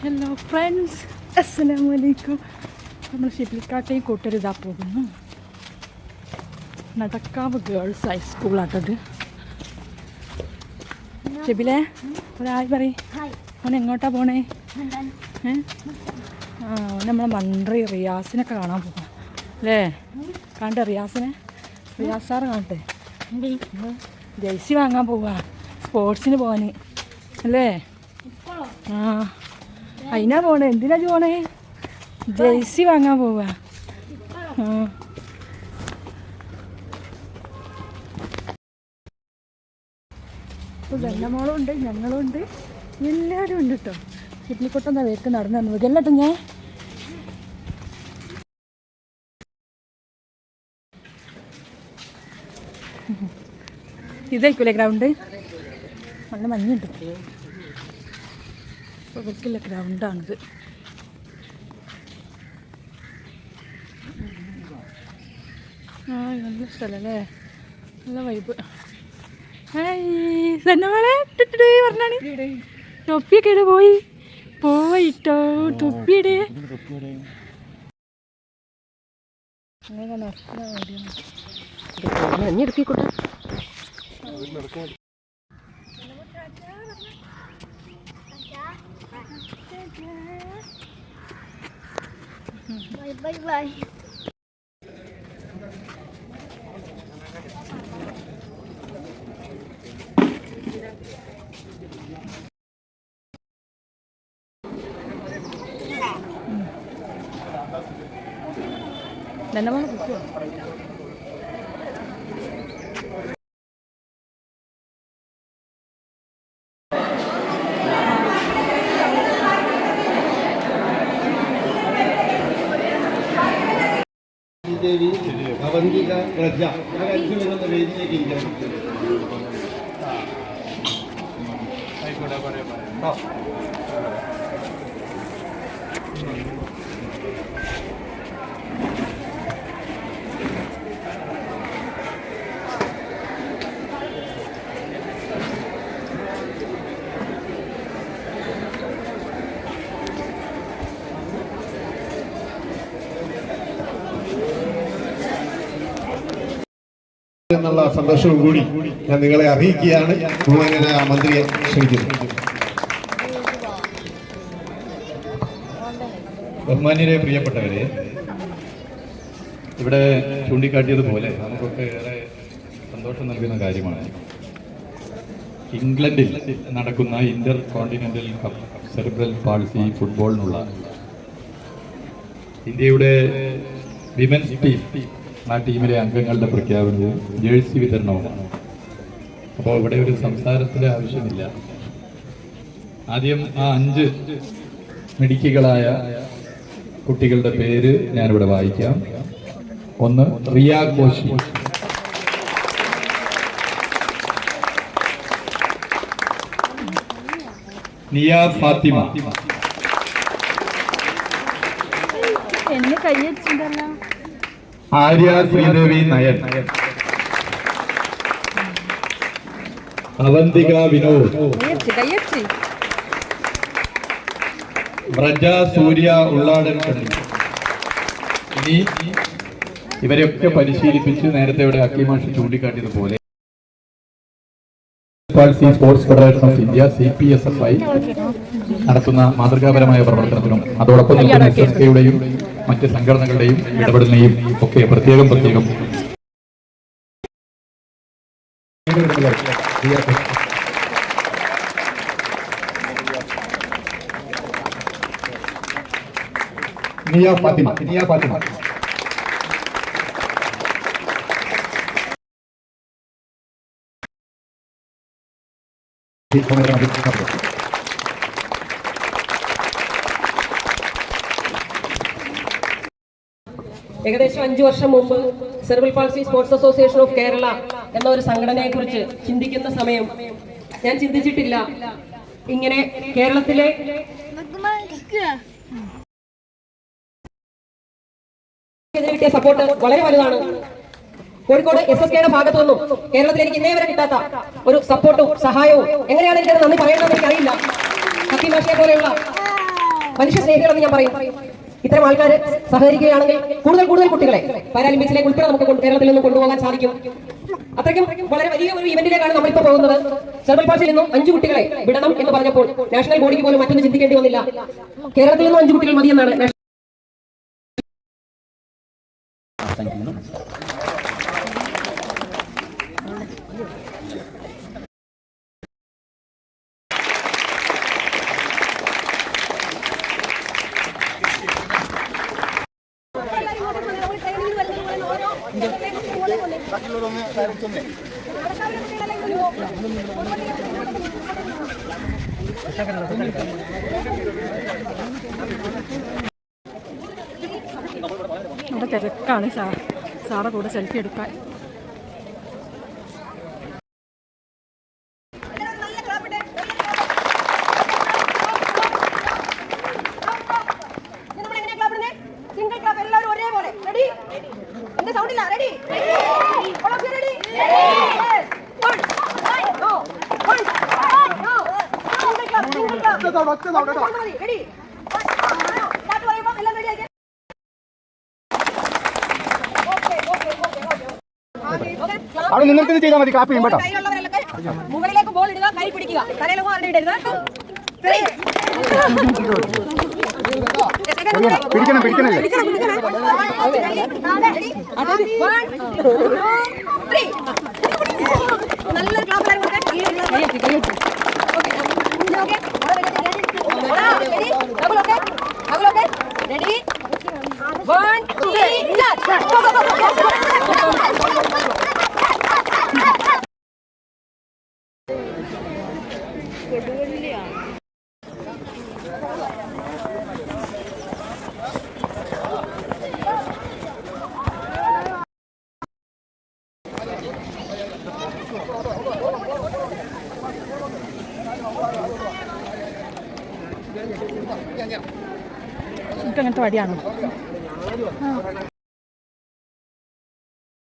Hello friends, അസ്സലാമു അലൈക്കും. നമ്മൾ ഷിബ്ലിക്കാട്ടെയും കൂട്ടരുതാ പോകുന്നു. നടക്കാവ് ഗേൾസ് ഹൈസ്കൂളാട്ടത്. ഷിബിലെ ഒരായി പറയും, അവൻ എങ്ങോട്ടാ പോണേ? നമ്മളെ മന്ത്രി റിയാസിനൊക്കെ കാണാൻ പോകാം അല്ലേ? കാണട്ടെ റിയാസ് സാറ് കാണട്ടെ. ജേഴ്സി വാങ്ങാൻ പോവാ, സ്പോർട്സിന് പോകാൻ അല്ലേ? അതിനാ പോണേ. എന്തിനാ പോണേ? ജേഴ്സി വാങ്ങാൻ പോവാ. ഇപ്പോൾ വെള്ളമോളും ഉണ്ട്, ഞങ്ങളും ഉണ്ട്, എല്ലാവരും ഉണ്ട് കേട്ടോ. ചിപ്പിലിക്കൊട്ടെന്താ വേക്ക് നടന്നു തന്നു വികല്ലോ ഞാൻ. ഇതായിരിക്കൂലേ ഗ്രൗണ്ട്? നല്ല മഞ്ഞുണ്ട്. ഇപ്പോൾ ഇവർക്കുള്ള ഗ്രൗണ്ടാണിത്. നല്ല സ്ഥലമല്ലേ, നല്ല വൈബ്. പറഞ്ഞാണ് തൊപ്പിയൊക്കെ ഇവിടെ പോയിട്ടോ. തൊപ്പിയുടെ അങ്ങനെ നടക്കുന്ന കാര്യമാണ്. മഞ്ഞെടുക്കിക്കൂട്ടെ. Bye bye. തന്നെ മോളെ കുട്ടിയോ? ദേവി അവന്തിക പ്രജ ഇവരഞ്ചു വരുന്ന വേദിയിലേക്ക് ഇരിക്കാൻ. എന്നുള്ള സന്തോഷവും കൂടി ഞാൻ നിങ്ങളെ അറിയിക്കുകയാണ്. ബഹുമാന്യനായ മന്ത്രിയെ ക്ഷണിക്കുന്നു. ബഹുമാന്യരെ, പ്രിയപ്പെട്ടവരെ, ഇവിടെ ചൂണ്ടിക്കാട്ടിയതുപോലെ നമുക്കൊക്കെ ഏറെ സന്തോഷം നൽകുന്ന കാര്യമാണ് ഇംഗ്ലണ്ടിൽ നടക്കുന്ന inter continental cup cerebral palsy ഫുട്ബോളിനുള്ള ഇന്ത്യയുടെ വിമൻസ് ടീം, ആ ടീമിലെ അംഗങ്ങളുടെ പ്രഖ്യാപനവും ജേഴ്സി വിതരണവുമാണ്. അപ്പോൾ ഇവിടെ ഒരു സംസാരത്തിൻ്റെ ആവശ്യമില്ല. ആദ്യം ആ 5 മിടുക്കികളായ കുട്ടികളുടെ പേര് ഞാനിവിടെ വായിക്കാം. ഒന്ന് റിയ കോശി, നിയ ഫാത്തിമ, എന്നെ കൈയടിച്ചിട്ടല്ലോ. ആര്യ ശ്രീദേവി നയൻ, അവന്തിക വിനോദ്, വ്രജ സൂര്യ ഉള്ളാടൻ. ഇനി ഇവരെയൊക്കെ പരിശീലിപ്പിച്ച് നേരത്തെ ഇവിടെ അക്കിമാഷ് ചൂണ്ടിക്കാട്ടിയതുപോലെ sports federation of India CPSFI നടത്തുന്ന മാതൃകാപരമായ പ്രവർത്തനത്തിനും അതോടൊപ്പം തന്നെ SSKയുടെയും മറ്റ് സംഘടനകളുടെയും ഇടപെടലിനെയും ഒക്കെ പ്രത്യേകം നിയ ഫാത്തിമ ഏകദേശം 5 വർഷം മുമ്പ് cerebral palsy sports association of Kerala എന്ന ഒരു സംഘടനയെ കുറിച്ച് ചിന്തിക്കുന്ന സമയം ഞാൻ ചിന്തിച്ചിട്ടില്ല ഇങ്ങനെ കേരളത്തിലെ കിട്ടിയ സപ്പോർട്ട് വളരെ വലുതാണ്. കോഴിക്കോട് SSKയുടെ ഭാഗത്തു നിന്നും കേരളത്തിൽ എനിക്ക് ഇന്നേ വരെ കിട്ടാത്ത ഒരു സപ്പോർട്ടും സഹായവും എങ്ങനെയാണ് എനിക്കത് നന്ദി പറയണമെന്ന് എനിക്കറിയില്ല. ഹക്കി മാഷിനെ പോലെയുള്ള മനുഷ്യ സ്നേഹികളെന്ന് ഞാൻ പറയും. ഇത്തരം ആൾക്കാർ സഹകരിക്കുകയാണെങ്കിൽ കൂടുതൽ കുട്ടികളെ പാരാലിമ്പിക്സിലേക്ക് ഉൾപ്പെടെ നമുക്ക് കേരളത്തിൽ നിന്ന് കൊണ്ടുപോകാൻ സാധിക്കും. അത്രയ്ക്കും വളരെ വലിയ ഒരു ഇവന്റിലേക്കാണ് നമ്മളിപ്പോൾ പോകുന്നത്. സെർബൽ പാൾസിയിൽ നിന്നും 5 കുട്ടികളെ വിടണം എന്ന് പറഞ്ഞപ്പോൾ നാഷണൽ ബോഡിക്ക് പോലും മറ്റൊന്നും ചിന്തിക്കേണ്ടി വന്നില്ല. കേരളത്തിൽ നിന്നും 5 കുട്ടികൾ മതിയെന്നാണ് അവിടെ തിരക്കാണ് സാറെ കൂടെ സെൽഫി എടുക്കാൻ. അവിടെ നിങ്ങൾക്ക് ചെയ്താൽ മതി. കാപ്പി കേട്ടോ. മുകളിലേക്ക് ബോൾ ഇടുക, കൈ പിടിക്കുക, തലയിലൊന്നും ആരുടെ ഇടരുത്. പിടിക്കണല്ലേ. നല്ലൊരു റെഡി 1 2 എനിക്കങ്ങനത്തെ വടിയാണോ?